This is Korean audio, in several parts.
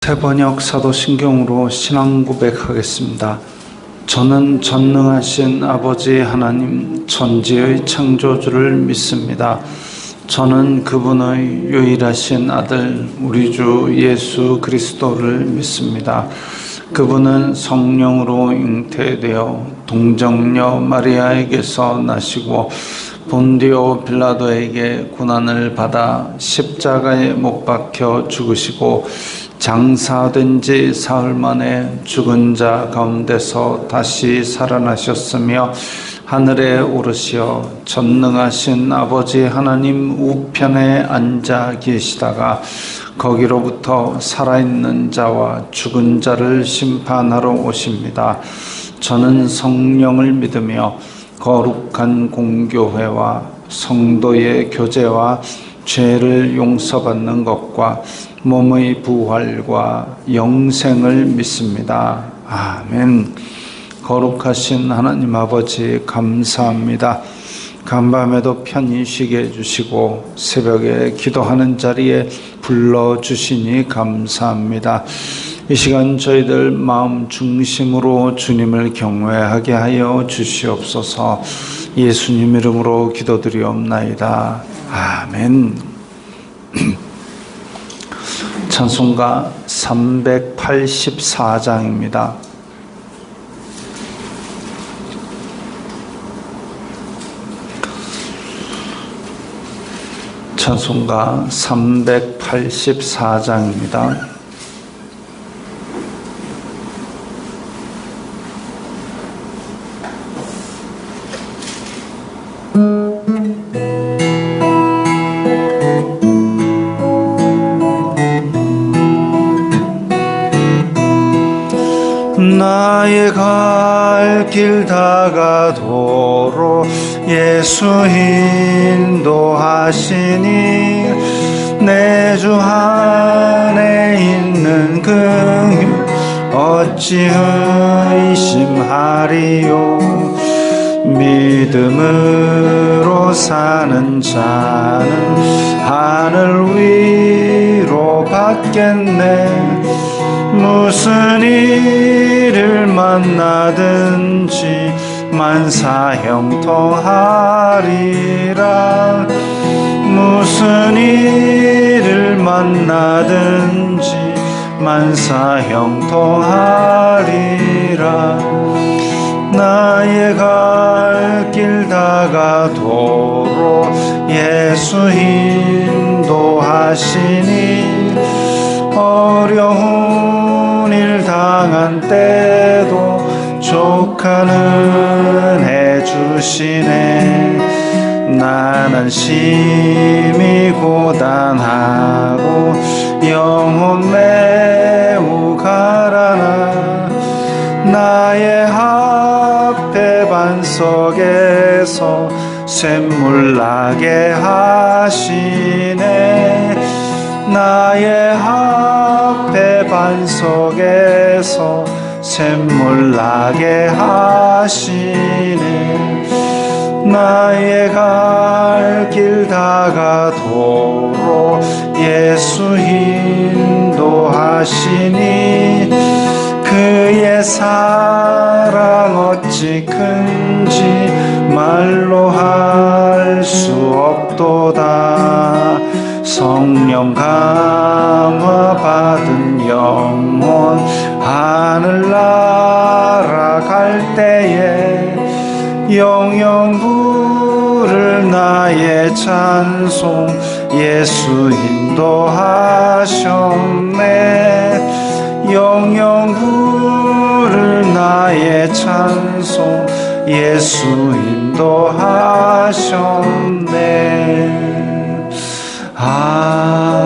대번역 사도신경으로 신앙 고백하겠습니다. 저는 전능하신 아버지 하나님 천지의 창조주를 믿습니다. 저는 그분의 유일하신 아들 우리 주 예수 그리스도를 믿습니다. 그분은 성령으로 잉태되어 동정녀 마리아에게서 나시고 본디오 빌라도에게 고난을 받아 십자가에 못 박혀 죽으시고 장사된 지 사흘 만에 죽은 자 가운데서 다시 살아나셨으며 하늘에 오르시어 전능하신 아버지 하나님 우편에 앉아 계시다가 거기로부터 살아있는 자와 죽은 자를 심판하러 오십니다. 저는 성령을 믿으며 거룩한 공교회와 성도의 교제와 죄를 용서받는 것과 몸의 부활과 영생을 믿습니다. 아멘. 거룩하신 하나님 아버지 감사합니다. 간밤에도 편히 쉬게 해주시고 새벽에 기도하는 자리에 불러주시니 감사합니다. 이 시간 저희들 마음 중심으로 주님을 경외하게 하여 주시옵소서. 예수님 이름으로 기도드리옵나이다. 아멘. 찬송가 384장입니다. 찬송가 384장입니다. 나의 갈 길 다가도록 예수 인도하시니 내 주 안에 있는 그 어찌 의심하리요. 믿음으로 사는 자는 하늘 위로 받겠네. 무슨 일을 만나든지 만사형통하리라. 무슨 일을 만나든지 만사형통하리라. 나의 갈 길 다가도록 예수 인도하시니 어려운 일 당한 때도 족한 은혜 주시네. 나는 심히 고단하고 영혼 매우 가라나. 나의 앞에 반석에서 샘물 나게 하시네. 나의 앞에 반석에서 샘물 나게 하시네. 나의 갈 길 다가도록 예수 인도하시니 그의 사랑 어찌 큰지 말로 할 수 없도다. 성령 강화 받은 영혼 하늘 날아갈 때에 영영 부를 나의 찬송 예수 인도하셨네. 영영 부를 나의 찬송 예수 인도하셨네. 아멘.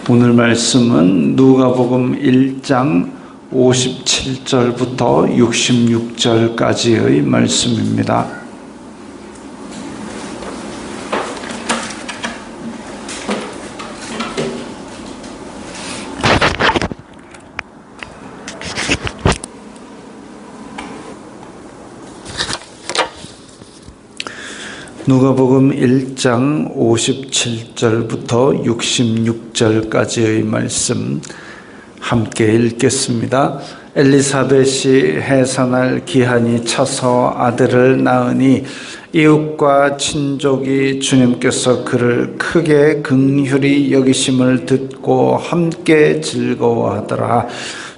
오늘 말씀은 누가복음 1장 57절부터 66절까지의 말씀입니다. 누가복음 1장 57절부터 66절까지의 말씀 함께 읽겠습니다. 엘리사벳이 해산할 기한이 차서 아들을 낳으니 이웃과 친족이 주님께서 그를 크게 긍휼히 여기심을 듣고 함께 즐거워하더라.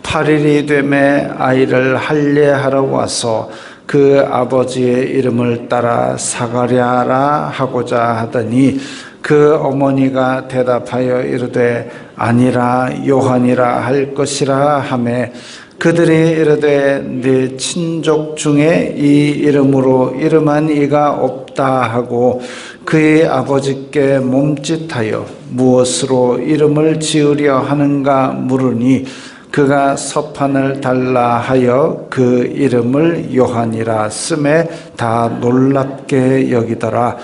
8일이 되매 아이를 할례하러 와서 그 아버지의 이름을 따라 사가랴라 하고자 하더니 그 어머니가 대답하여 이르되 아니라 요한이라 할 것이라 하매 그들이 이르되 네 친족 중에 이 이름으로 이름한 이가 없다 하고 그의 아버지께 몸짓하여 무엇으로 이름을 지으려 하는가 물으니 그가 서판을 달라 하여 그 이름을 요한이라 쓰매 다 놀랍게 여기더라.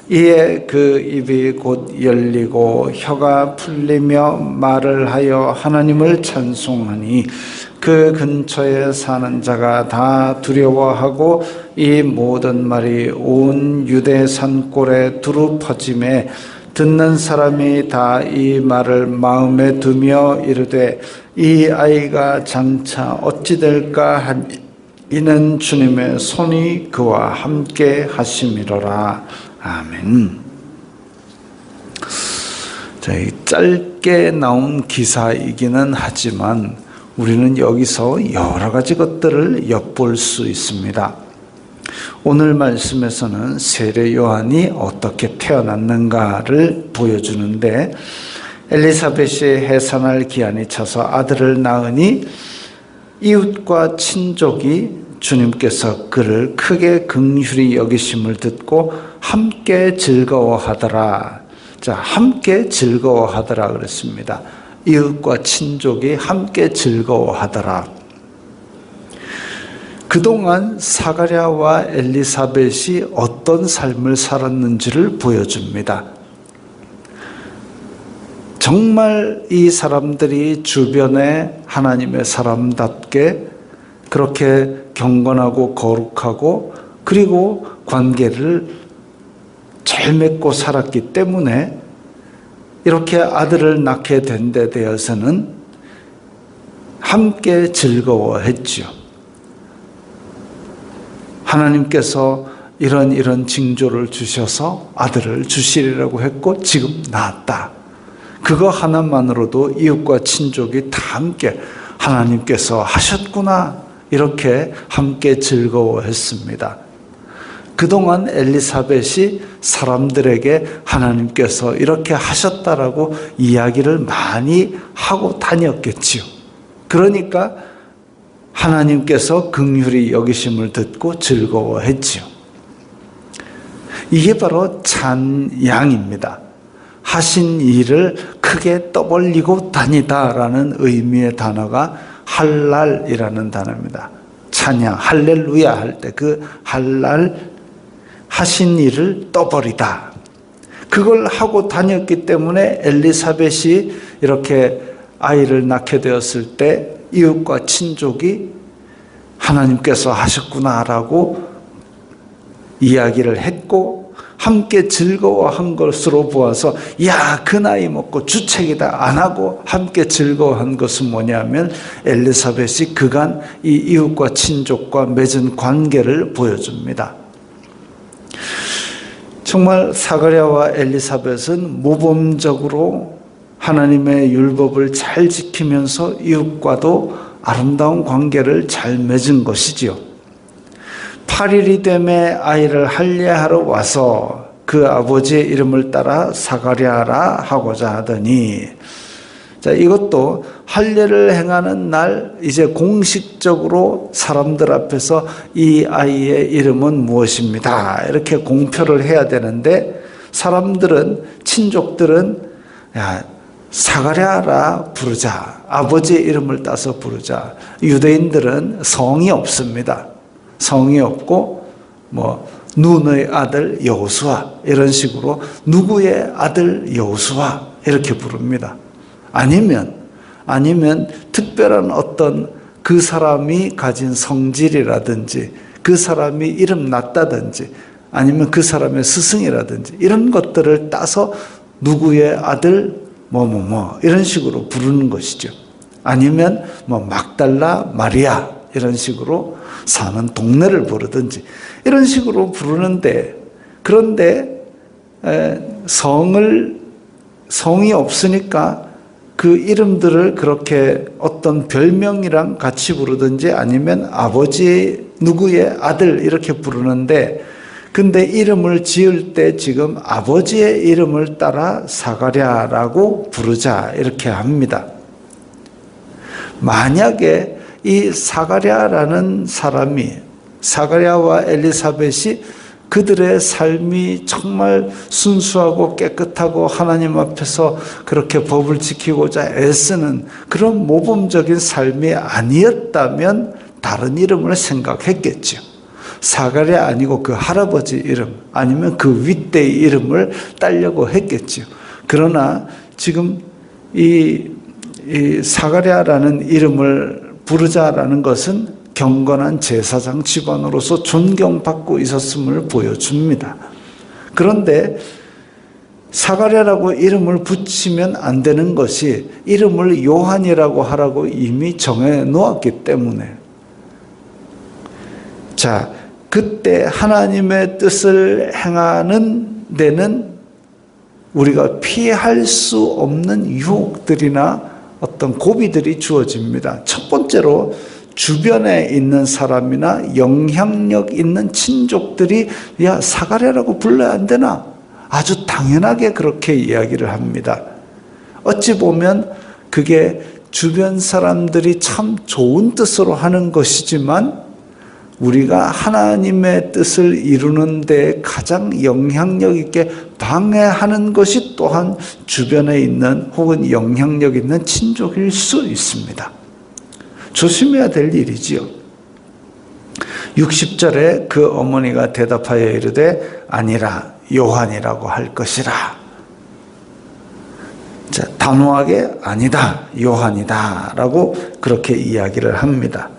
이에 그 입이 곧 열리고 혀가 풀리며 말을 하여 하나님을 찬송하니 그 근처에 사는 자가 다 두려워하고 이 모든 말이 온 유대 산골에 두루 퍼짐에 듣는 사람이 다 이 말을 마음에 두며 이르되 이 아이가 장차 어찌 될까 하니 이는 주님의 손이 그와 함께 하심이로라. 아멘. 짧게 나온 기사이기는 하지만 우리는 여기서 여러 가지 것들을 엿볼 수 있습니다. 오늘 말씀에서는 세례 요한이 어떻게 태어났는가를 보여주는데 엘리사벳이 해산할 기한이 차서 아들을 낳으니 이웃과 친족이 주님께서 그를 크게 긍휼히 여기심을 듣고 함께 즐거워하더라. 자, 함께 즐거워하더라 그랬습니다. 이웃과 친족이 함께 즐거워하더라. 그동안 사가랴와 엘리사벳이 어떤 삶을 살았는지를 보여줍니다. 정말 이 사람들이 주변에 하나님의 사람답게 그렇게 경건하고 거룩하고 그리고 관계를 잘 맺고 살았기 때문에 이렇게 아들을 낳게 된 데 대해서는 함께 즐거워했지요. 하나님께서 이런 징조를 주셔서 아들을 주시리라고 했고 지금 낳았다. 그거 하나만으로도 이웃과 친족이 다 함께 하나님께서 하셨구나 이렇게 함께 즐거워했습니다. 그동안 엘리사벳이 사람들에게 하나님께서 이렇게 하셨다라고 이야기를 많이 하고 다녔겠지요. 그러니까 하나님께서 긍휼히 여기심을 듣고 즐거워했지요. 이게 바로 찬양입니다. 하신 일을 크게 떠벌리고 다니다라는 의미의 단어가 할랄이라는 단어입니다. 찬양, 할렐루야 할 때 그 할랄, 하신 일을 떠벌이다. 그걸 하고 다녔기 때문에 엘리사벳이 이렇게 아이를 낳게 되었을 때 이웃과 친족이 하나님께서 하셨구나라고 이야기를 했고 함께 즐거워한 것으로 보아서 야, 그 나이 먹고 주책이다 안 하고 함께 즐거워한 것은 뭐냐면 엘리사벳이 그간 이 이웃과 친족과 맺은 관계를 보여줍니다. 정말 사가랴와 엘리사벳은 모범적으로 하나님의 율법을 잘 지키면서 이웃과도 아름다운 관계를 잘 맺은 것이지요. 8일이 되매 아이를 할례하러 와서 그 아버지의 이름을 따라 사가랴라 하고자 하더니, 자, 이것도 할례를 행하는 날 이제 공식적으로 사람들 앞에서 이 아이의 이름은 무엇입니다 이렇게 공표를 해야 되는데 사람들은, 친족들은 야, 사가랴라 부르자, 아버지의 이름을 따서 부르자. 유대인들은 성이 없습니다. 성이 없고 눈의 아들 여호수아 이런 식으로 누구의 아들 여호수아 이렇게 부릅니다. 아니면 특별한 어떤 그 사람이 가진 성질이라든지 그 사람이 이름 났다든지 아니면 그 사람의 스승이라든지 이런 것들을 따서 누구의 아들 이런 식으로 부르는 것이죠. 아니면 막달라 마리아 이런 식으로 사는 동네를 부르든지 이런 식으로 부르는데, 그런데 성이 없으니까 그 이름들을 그렇게 어떤 별명이랑 같이 부르든지 아니면 아버지의 누구의 아들 이렇게 부르는데, 근데 이름을 지을 때 지금 아버지의 이름을 따라 사가랴라고 부르자 이렇게 합니다. 만약에 이 사가랴라는 사람이, 사가랴와 엘리사벳이 그들의 삶이 정말 순수하고 깨끗하고 하나님 앞에서 그렇게 법을 지키고자 애쓰는 그런 모범적인 삶이 아니었다면 다른 이름을 생각했겠죠. 사가랴 아니고 그 할아버지 이름 아니면 그 윗대의 이름을 따려고 했겠죠. 그러나 지금 이 사가랴라는 이름을 부르자라는 것은 경건한 제사장 집안으로서 존경받고 있었음을 보여줍니다. 그런데 사가랴라고 이름을 붙이면 안 되는 것이 이름을 요한이라고 하라고 이미 정해 놓았기 때문에, 자, 그때 하나님의 뜻을 행하는 데는 우리가 피할 수 없는 유혹들이나 어떤 고비들이 주어집니다. 첫 번째로 주변에 있는 사람이나 영향력 있는 친족들이 야, 사가랴라고 불러야 안 되나? 아주 당연하게 그렇게 이야기를 합니다. 어찌 보면 그게 주변 사람들이 참 좋은 뜻으로 하는 것이지만 우리가 하나님의 뜻을 이루는 데 가장 영향력 있게 방해하는 것이 또한 주변에 있는 혹은 영향력 있는 친족일 수 있습니다. 조심해야 될 일이지요. 60절에 그 어머니가 대답하여 이르되 아니라 요한이라고 할 것이라. 자, 단호하게 아니다, 요한이다 라고 그렇게 이야기를 합니다.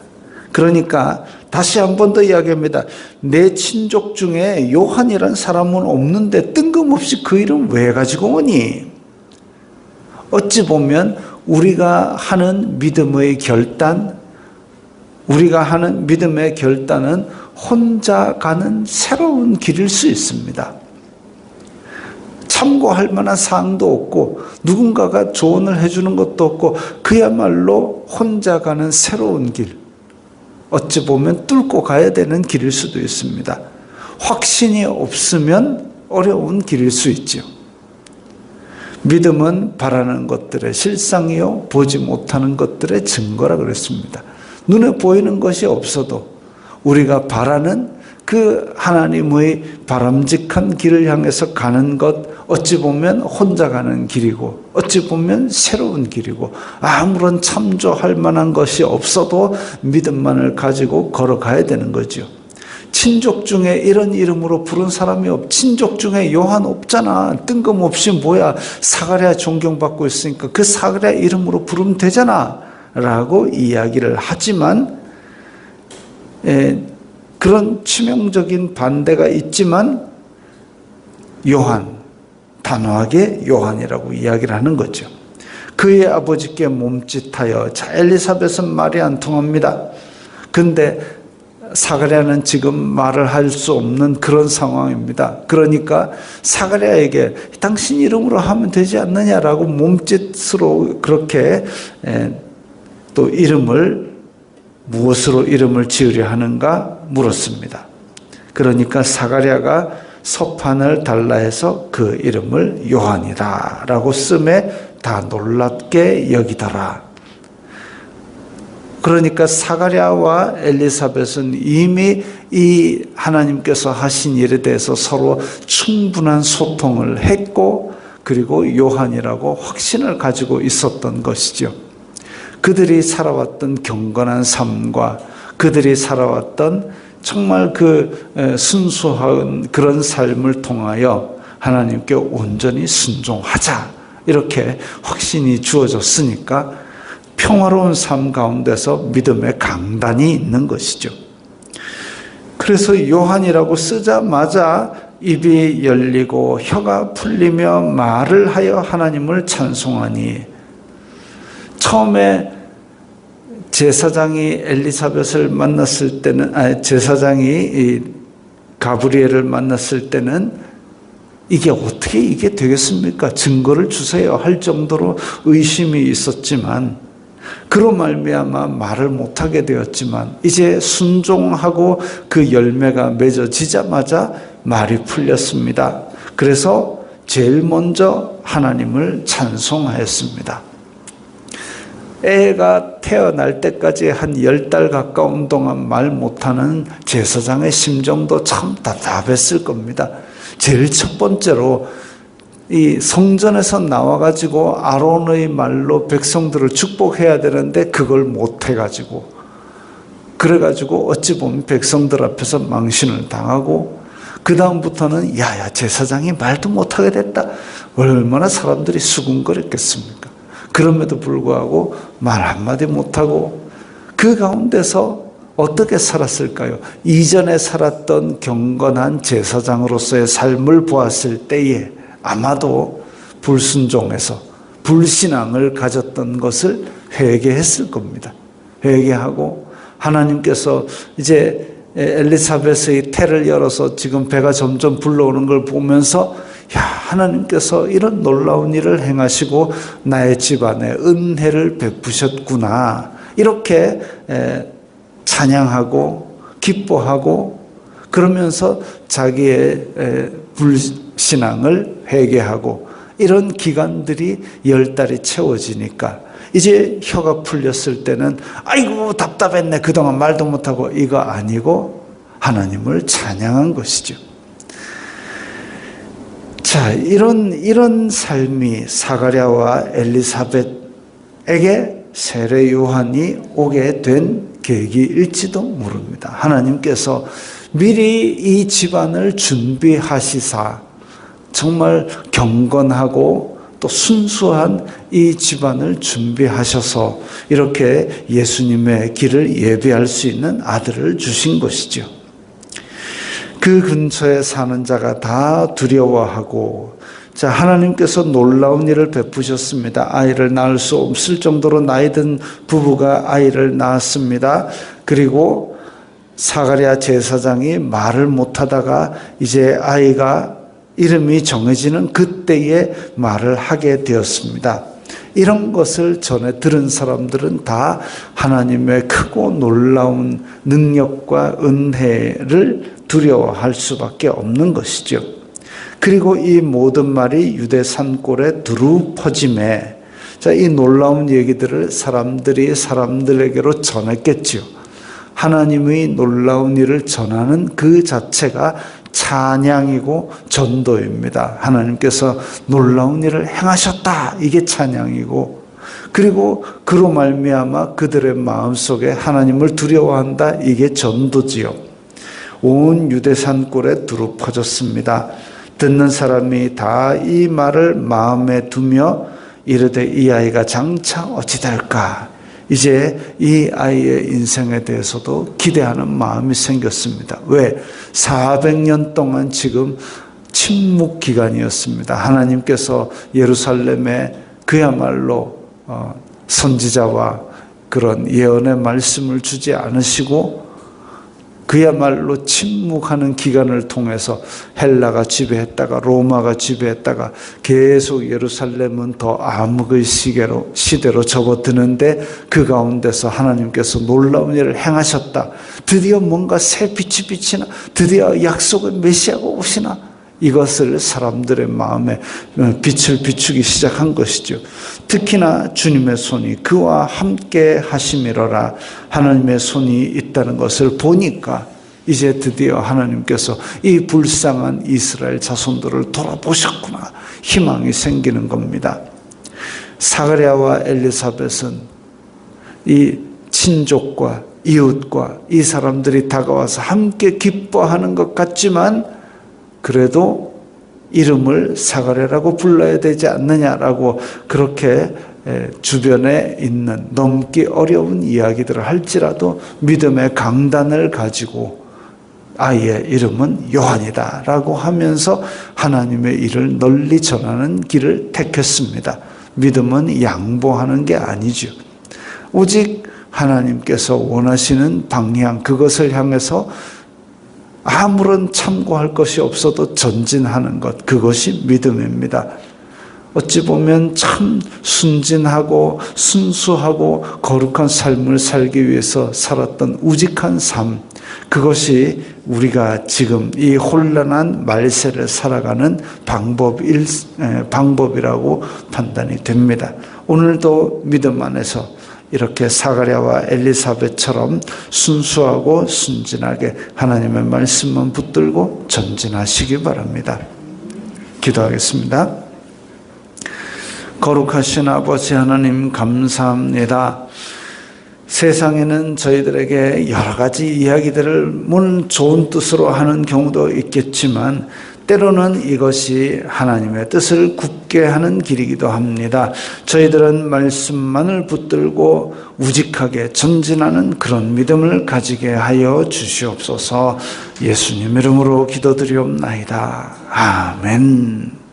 그러니까 다시 한 번 더 이야기합니다. 내 친족 중에 요한이란 사람은 없는데 뜬금없이 그 이름 왜 가지고 오니? 어찌 보면 우리가 하는 믿음의 결단은 혼자 가는 새로운 길일 수 있습니다. 참고할 만한 사항도 없고 누군가가 조언을 해주는 것도 없고 그야말로 혼자 가는 새로운 길, 어찌 보면 뚫고 가야 되는 길일 수도 있습니다. 확신이 없으면 어려운 길일 수 있죠. 믿음은 바라는 것들의 실상이요 보지 못하는 것들의 증거라 그랬습니다. 눈에 보이는 것이 없어도 우리가 바라는 그 하나님의 바람직한 길을 향해서 가는 것, 어찌 보면 혼자 가는 길이고 어찌 보면 새로운 길이고 아무런 참조할 만한 것이 없어도 믿음만을 가지고 걸어가야 되는 거죠. 친족 중에 이런 이름으로 부른 사람이 친족 중에 요한 없잖아. 뜬금없이 뭐야, 사가랴 존경받고 있으니까 그 사가랴 이름으로 부르면 되잖아 라고 이야기를 하지만 그런 치명적인 반대가 있지만 요한, 단호하게 요한이라고 이야기를 하는 거죠. 그의 아버지께 몸짓하여, 자, 엘리사벳은 말이 안 통합니다. 근데 사가랴는 지금 말을 할 수 없는 그런 상황입니다. 그러니까 사가랴에게 당신 이름으로 하면 되지 않느냐라고 몸짓으로 그렇게 또 무엇으로 이름을 지으려 하는가 물었습니다. 그러니까 사가랴가 서판을 달라 해서 그 이름을 요한이다 라고 쓰매 다 놀랍게 여기더라. 그러니까 사가랴와 엘리사벳은 이미 이 하나님께서 하신 일에 대해서 서로 충분한 소통을 했고 그리고 요한이라고 확신을 가지고 있었던 것이죠. 그들이 살아왔던 경건한 삶과 그들이 살아왔던 정말 그 순수한 그런 삶을 통하여 하나님께 온전히 순종하자 이렇게 확신이 주어졌으니까 평화로운 삶 가운데서 믿음의 강단이 있는 것이죠. 그래서 요한이라고 쓰자마자 입이 열리고 혀가 풀리며 말을 하여 하나님을 찬송하니, 처음에 제사장이 엘리사벳을 만났을 때는, 제사장이 이 가브리엘을 만났을 때는 이게 어떻게 이게 되겠습니까? 증거를 주세요 할 정도로 의심이 있었지만, 그로 말미암아 말을 못하게 되었지만, 이제 순종하고 그 열매가 맺어지자마자 말이 풀렸습니다. 그래서 제일 먼저 하나님을 찬송하였습니다. 애가 태어날 때까지 한 10달 가까운 동안 말 못하는 제사장의 심정도 참 답답했을 겁니다. 제일 첫 번째로 이 성전에서 나와가지고 아론의 말로 백성들을 축복해야 되는데 그걸 못해가지고, 그래가지고 어찌 보면 백성들 앞에서 망신을 당하고, 그 다음부터는 야야 제사장이 말도 못하게 됐다. 얼마나 사람들이 수군거렸겠습니까? 그럼에도 불구하고 말 한마디 못하고, 그 가운데서 어떻게 살았을까요? 이전에 살았던 경건한 제사장으로서의 삶을 보았을 때에 아마도 불순종해서 불신앙을 가졌던 것을 회개했을 겁니다. 회개하고 하나님께서 이제 엘리사벳의 태를 열어서 지금 배가 점점 불러오는 걸 보면서, 야, 하나님께서 이런 놀라운 일을 행하시고 나의 집안에 은혜를 베푸셨구나, 이렇게 찬양하고 기뻐하고, 그러면서 자기의 불신앙을 회개하고, 이런 기간들이 10달이 채워지니까 이제 혀가 풀렸을 때는 아이고 답답했네, 그동안 말도 못하고, 이거 아니고 하나님을 찬양한 것이죠. 자, 이런 삶이 사가랴와 엘리사벳에게 세례 요한이 오게 된 계기일지도 모릅니다. 하나님께서 미리 이 집안을 준비하시사 정말 경건하고 또 순수한 이 집안을 준비하셔서 이렇게 예수님의 길을 예비할 수 있는 아들을 주신 것이죠. 그 근처에 사는 자가 다 두려워하고, 자, 하나님께서 놀라운 일을 베푸셨습니다. 아이를 낳을 수 없을 정도로 나이 든 부부가 아이를 낳았습니다. 그리고 사가랴 제사장이 말을 못하다가 이제 아이가 이름이 정해지는 그때에 말을 하게 되었습니다. 이런 것을 전에 들은 사람들은 다 하나님의 크고 놀라운 능력과 은혜를 두려워할 수밖에 없는 것이죠. 그리고 이 모든 말이 유대 산골에 두루 퍼짐에, 자, 이 놀라운 얘기들을 사람들이 사람들에게로 전했겠지요. 하나님의 놀라운 일을 전하는 그 자체가 찬양이고 전도입니다. 하나님께서 놀라운 일을 행하셨다, 이게 찬양이고, 그리고 그로 말미암아 그들의 마음속에 하나님을 두려워한다, 이게 전도지요. 온 유대 산골에 두루 퍼졌습니다. 듣는 사람이 다 이 말을 마음에 두며 이르되 이 아이가 장차 어찌 될까. 이제 이 아이의 인생에 대해서도 기대하는 마음이 생겼습니다. 왜? 400년 동안 지금 침묵 기간이었습니다. 하나님께서 예루살렘에 그야말로 선지자와 그런 예언의 말씀을 주지 않으시고, 그야말로 침묵하는 기간을 통해서 헬라가 지배했다가 로마가 지배했다가 계속 예루살렘은 더 암흑의 시대로 접어드는데, 그 가운데서 하나님께서 놀라운 일을 행하셨다. 드디어 뭔가 새 빛이 비치나, 드디어 약속의 메시아가 오시나, 이것을 사람들의 마음에 빛을 비추기 시작한 것이죠. 특히나 주님의 손이 그와 함께 하심이로라, 하나님의 손이 있다는 것을 보니까 이제 드디어 하나님께서 이 불쌍한 이스라엘 자손들을 돌아보셨구나, 희망이 생기는 겁니다. 사가랴와 엘리사벳은 이 친족과 이웃과 이 사람들이 다가와서 함께 기뻐하는 것 같지만, 그래도 이름을 사가랴라고 불러야 되지 않느냐라고 그렇게 주변에 있는 넘기 어려운 이야기들을 할지라도 믿음의 강단을 가지고 아이의 이름은 요한이다 라고 하면서 하나님의 일을 널리 전하는 길을 택했습니다. 믿음은 양보하는 게 아니죠. 오직 하나님께서 원하시는 방향, 그것을 향해서 아무런 참고할 것이 없어도 전진하는 것, 그것이 믿음입니다. 어찌 보면 참 순진하고 순수하고 거룩한 삶을 살기 위해서 살았던 우직한 삶, 그것이 우리가 지금 이 혼란한 말세를 살아가는 방법이라고 판단이 됩니다. 오늘도 믿음 안에서 이렇게 사가랴와 엘리사벳처럼 순수하고 순진하게 하나님의 말씀만 붙들고 전진하시기 바랍니다. 기도하겠습니다. 거룩하신 아버지 하나님, 감사합니다. 세상에는 저희들에게 여러 가지 이야기들을 물론 좋은 뜻으로 하는 경우도 있겠지만 때로는 이것이 하나님의 뜻을 굽게 하는 길이기도 합니다. 저희들은 말씀만을 붙들고 우직하게 전진하는 그런 믿음을 가지게 하여 주시옵소서. 예수님 이름으로 기도드리옵나이다. 아멘.